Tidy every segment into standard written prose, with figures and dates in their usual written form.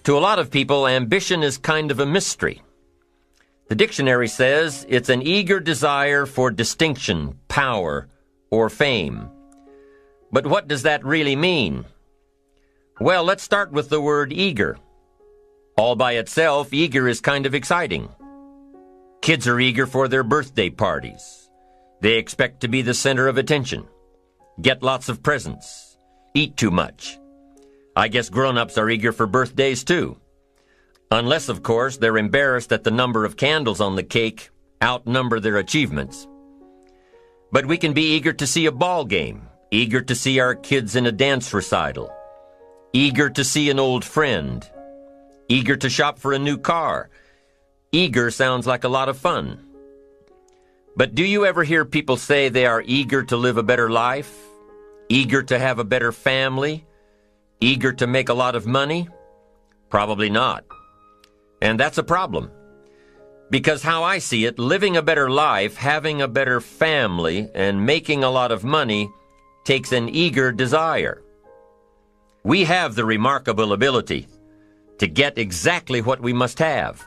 To a lot of people, ambition is kind of a mystery. The dictionary says it's an eager desire for distinction, power, or fame. But what does that really mean? Well, let's start with the word eager. All by itself, eager is kind of exciting. Kids are eager for their birthday parties. They expect to be the center of attention, get lots of presents, eat too much. I guess grown-ups are eager for birthdays too. Unless, of course, they're embarrassed that the number of candles on the cake outnumber their achievements. But we can be eager to see a ball game, eager to see our kids in a dance recital, eager to see an old friend, eager to shop for a new car. Eager sounds like a lot of fun. But do you ever hear people say they are eager to live a better life, eager to have a better family, eager to make a lot of money? Probably not. And that's a problem. Because how I see it, living a better life, having a better family, and making a lot of money takes an eager desire. We have the remarkable ability to get exactly what we must have.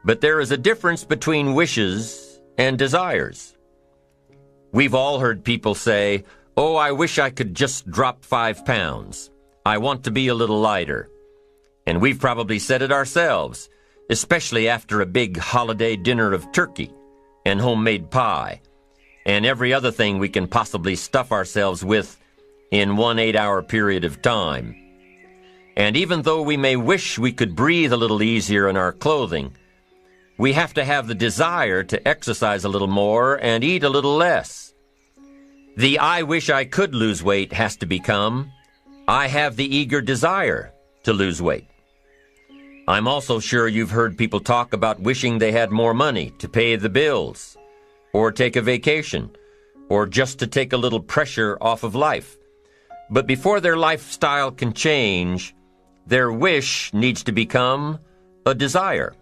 But there is a difference between wishes and desires. We've all heard people say, "Oh, I wish I could just drop 5 pounds. I want to be a little lighter." And we've probably said it ourselves, especially after a big holiday dinner of turkey and homemade pie and every other thing we can possibly stuff ourselves with in one 8-hour period of time. And even though we may wish we could breathe a little easier in our clothing, we have to have the desire to exercise a little more and eat a little less. The "I wish I could lose weight" has to become, "I have the eager desire to lose weight." I'm also sure you've heard people talk about wishing they had more money to pay the bills, or take a vacation, or just to take a little pressure off of life. But before their lifestyle can change, their wish needs to become a desire.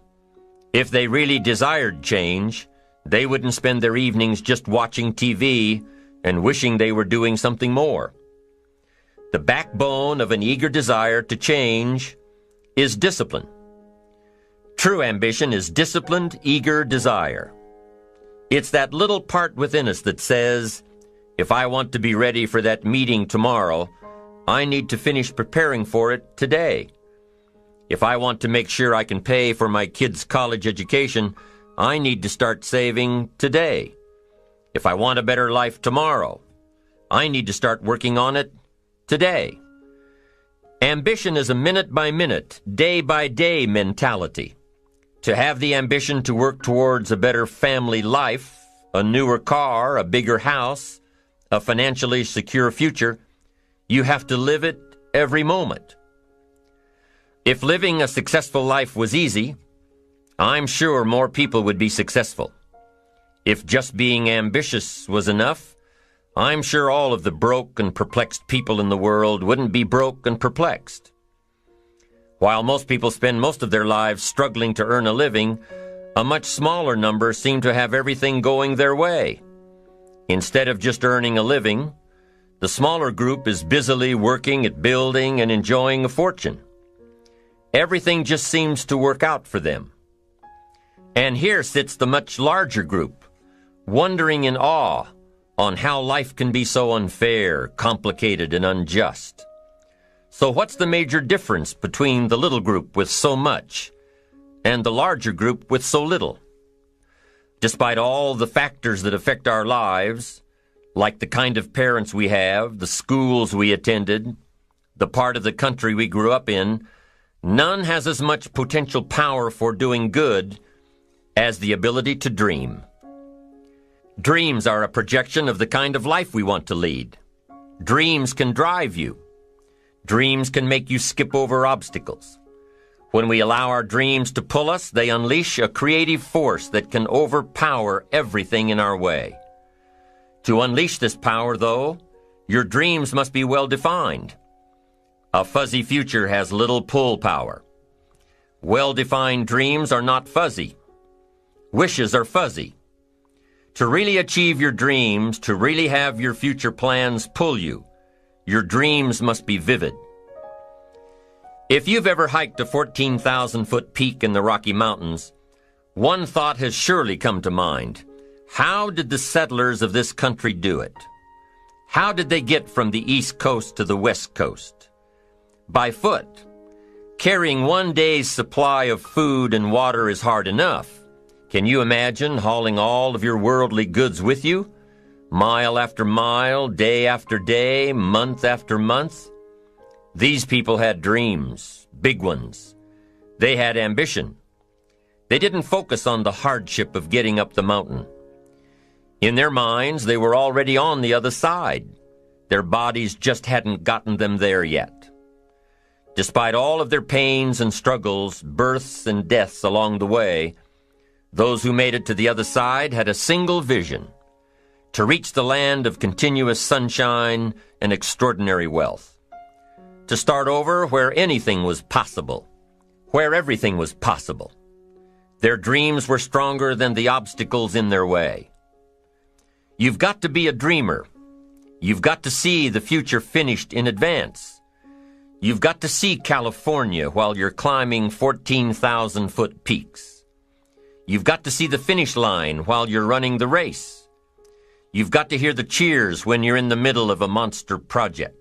If they really desired change, they wouldn't spend their evenings just watching TV and wishing they were doing something more. The backbone of an eager desire to change is discipline. True ambition is disciplined, eager desire. It's that little part within us that says, if I want to be ready for that meeting tomorrow, I need to finish preparing for it today. If I want to make sure I can pay for my kids' college education, I need to start saving today. If I want a better life tomorrow, I need to start working on it today. Ambition is a minute-by-minute, day-by-day mentality. To have the ambition to work towards a better family life, a newer car, a bigger house, a financially secure future, you have to live it every moment. If living a successful life was easy, I'm sure more people would be successful. If just being ambitious was enough, I'm sure all of the broke and perplexed people in the world wouldn't be broke and perplexed. While most people spend most of their lives struggling to earn a living, a much smaller number seem to have everything going their way. Instead of just earning a living, the smaller group is busily working at building and enjoying a fortune. Everything just seems to work out for them. And here sits the much larger group, wondering in awe on how life can be so unfair, complicated, and unjust. So what's the major difference between the little group with so much and the larger group with so little? Despite all the factors that affect our lives, like the kind of parents we have, the schools we attended, the part of the country we grew up in, none has as much potential power for doing good as the ability to dream. Dreams are a projection of the kind of life we want to lead. Dreams can drive you. Dreams can make you skip over obstacles. When we allow our dreams to pull us, they unleash a creative force that can overpower everything in our way. To unleash this power, though, your dreams must be well defined. A fuzzy future has little pull power. Well-defined dreams are not fuzzy. Wishes are fuzzy. To really achieve your dreams, to really have your future plans pull you, your dreams must be vivid. If you've ever hiked a 14,000-foot peak in the Rocky Mountains, one thought has surely come to mind. How did the settlers of this country do it? How did they get from the East Coast to the West Coast? By foot. Carrying one day's supply of food and water is hard enough. Can you imagine hauling all of your worldly goods with you? Mile after mile, day after day, month after month? These people had dreams, big ones. They had ambition. They didn't focus on the hardship of getting up the mountain. In their minds, they were already on the other side. Their bodies just hadn't gotten them there yet. Despite all of their pains and struggles, births and deaths along the way, those who made it to the other side had a single vision: to reach the land of continuous sunshine and extraordinary wealth. To start over where anything was possible, where everything was possible. Their dreams were stronger than the obstacles in their way. You've got to be a dreamer. You've got to see the future finished in advance. You've got to see California while you're climbing 14,000-foot peaks. You've got to see the finish line while you're running the race. You've got to hear the cheers when you're in the middle of a monster project.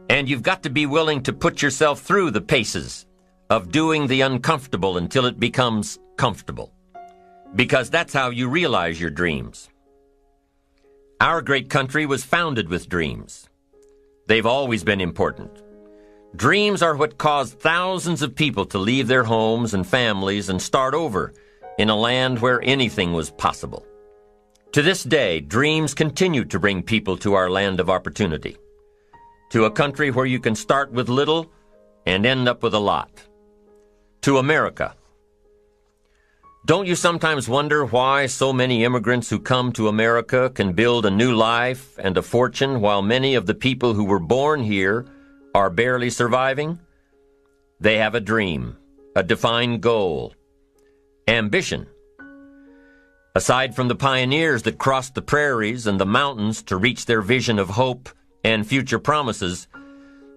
And you've got to be willing to put yourself through the paces of doing the uncomfortable until it becomes comfortable. Because that's how you realize your dreams. Our great country was founded with dreams. They've always been important. Dreams are what caused thousands of people to leave their homes and families and start over in a land where anything was possible. To this day, dreams continue to bring people to our land of opportunity. To a country where you can start with little and end up with a lot. To America. Don't you sometimes wonder why so many immigrants who come to America can build a new life and a fortune while many of the people who were born here are barely surviving? They have a dream, a defined goal, ambition. Aside from the pioneers that crossed the prairies and the mountains to reach their vision of hope and future promises,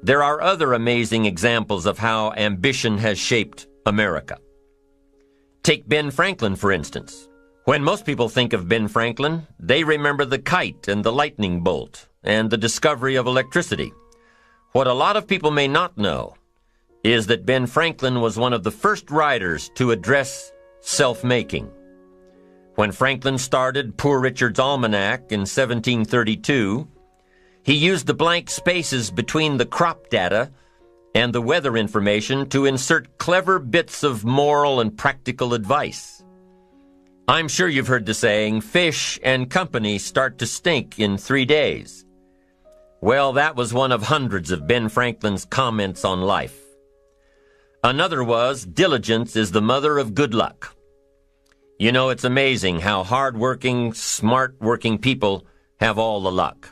there are other amazing examples of how ambition has shaped America. Take Ben Franklin, for instance. When most people think of Ben Franklin, they remember the kite and the lightning bolt and the discovery of electricity. What a lot of people may not know is that Ben Franklin was one of the first writers to address self-making. When Franklin started Poor Richard's Almanac in 1732, he used the blank spaces between the crop data and the weather information to insert clever bits of moral and practical advice. I'm sure you've heard the saying, fish and company start to stink in 3 days. Well, that was one of hundreds of Ben Franklin's comments on life. Another was, diligence is the mother of good luck. You know, it's amazing how hard-working, smart-working people have all the luck.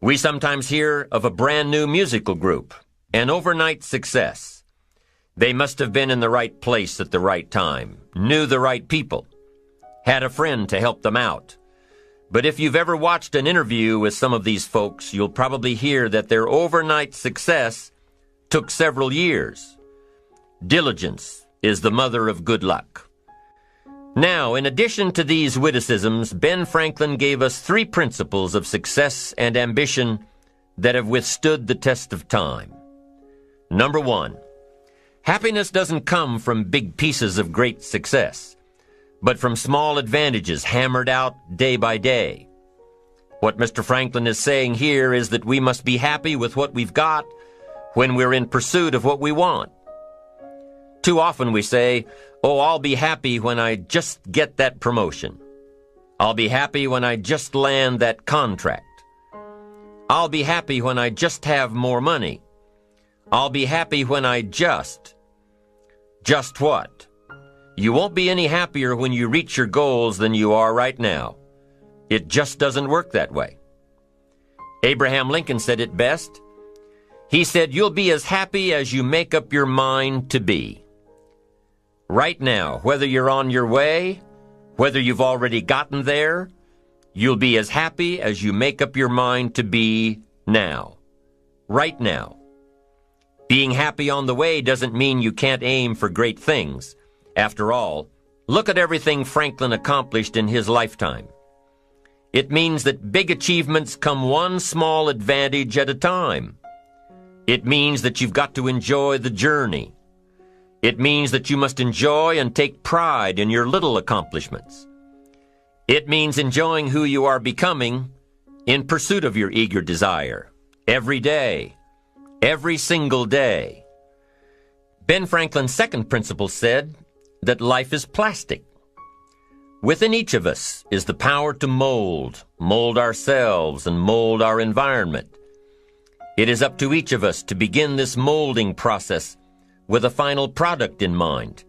We sometimes hear of a brand-new musical group, an overnight success. They must have been in the right place at the right time, knew the right people, had a friend to help them out. But if you've ever watched an interview with some of these folks, you'll probably hear that their overnight success took several years. Diligence is the mother of good luck. Now, in addition to these witticisms, Ben Franklin gave us 3 principles of success and ambition that have withstood the test of time. Number 1, happiness doesn't come from big pieces of great success, but from small advantages hammered out day by day. What Mr. Franklin is saying here is that we must be happy with what we've got when we're in pursuit of what we want. Too often we say, oh, I'll be happy when I just get that promotion. I'll be happy when I just land that contract. I'll be happy when I just have more money. I'll be happy when I just. Just what? You won't be any happier when you reach your goals than you are right now. It just doesn't work that way. Abraham Lincoln said it best. He said, you'll be as happy as you make up your mind to be. Right now, whether you're on your way, whether you've already gotten there, you'll be as happy as you make up your mind to be now. Right now. Being happy on the way doesn't mean you can't aim for great things. After all, look at everything Franklin accomplished in his lifetime. It means that big achievements come one small advantage at a time. It means that you've got to enjoy the journey. It means that you must enjoy and take pride in your little accomplishments. It means enjoying who you are becoming in pursuit of your eager desire, every day, every single day. Ben Franklin's second principle said that life is plastic. Within each of us is the power to mold ourselves and mold our environment. It is up to each of us to begin this molding process with a final product in mind.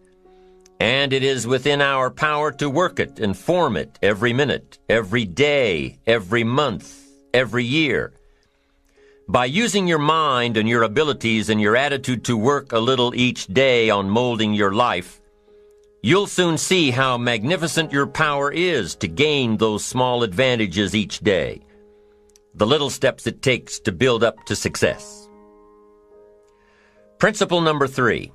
And it is within our power to work it and form it every minute, every day, every month, every year. By using your mind and your abilities and your attitude to work a little each day on molding your life, you'll soon see how magnificent your power is to gain those small advantages each day, the little steps it takes to build up to success. Principle number 3,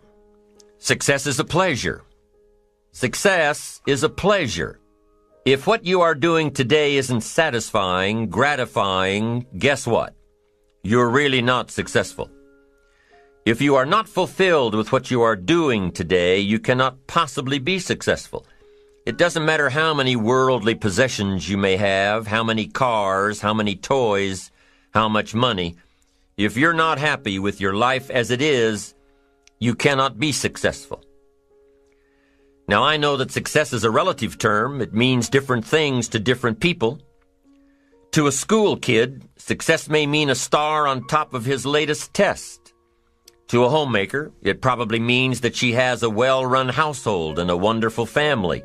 success is a pleasure. Success is a pleasure. If what you are doing today isn't satisfying, gratifying, guess what? You're really not successful. If you are not fulfilled with what you are doing today, you cannot possibly be successful. It doesn't matter how many worldly possessions you may have, how many cars, how many toys, how much money. If you're not happy with your life as it is, you cannot be successful. Now, I know that success is a relative term. It means different things to different people. To a school kid, success may mean a star on top of his latest test. To a homemaker, it probably means that she has a well-run household and a wonderful family.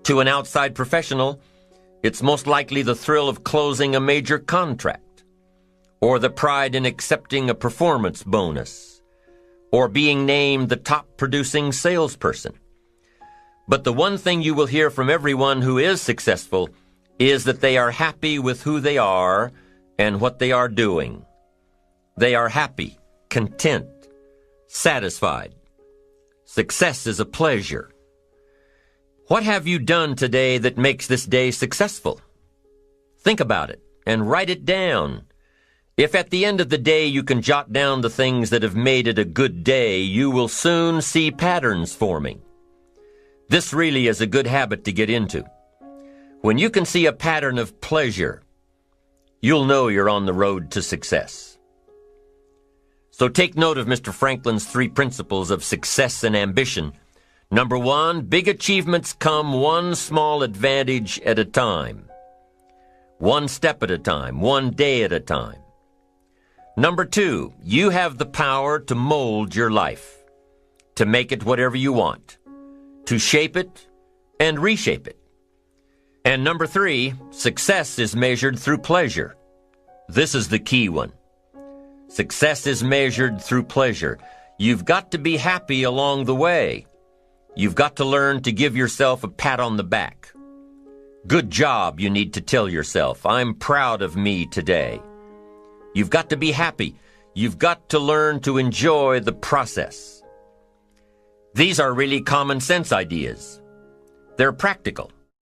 To an outside professional, it's most likely the thrill of closing a major contract, or the pride in accepting a performance bonus, or being named the top producing salesperson. But the one thing you will hear from everyone who is successful is that they are happy with who they are and what they are doing. They are happy, content, satisfied. Success is a pleasure. What have you done today that makes this day successful? Think about it and write it down. If at the end of the day you can jot down the things that have made it a good day, you will soon see patterns forming. This really is a good habit to get into. When you can see a pattern of pleasure, you'll know you're on the road to success. So take note of Mr. Franklin's 3 principles of success and ambition. Number 1, big achievements come one small advantage at a time. One step at a time, one day at a time. Number 2, you have the power to mold your life, to make it whatever you want, to shape it and reshape it. And number 3, success is measured through pleasure. This is the key one. Success is measured through pleasure. You've got to be happy along the way. You've got to learn to give yourself a pat on the back. Good job, you need to tell yourself. I'm proud of me today. You've got to be happy. You've got to learn to enjoy the process. These are really common sense ideas. They're practical.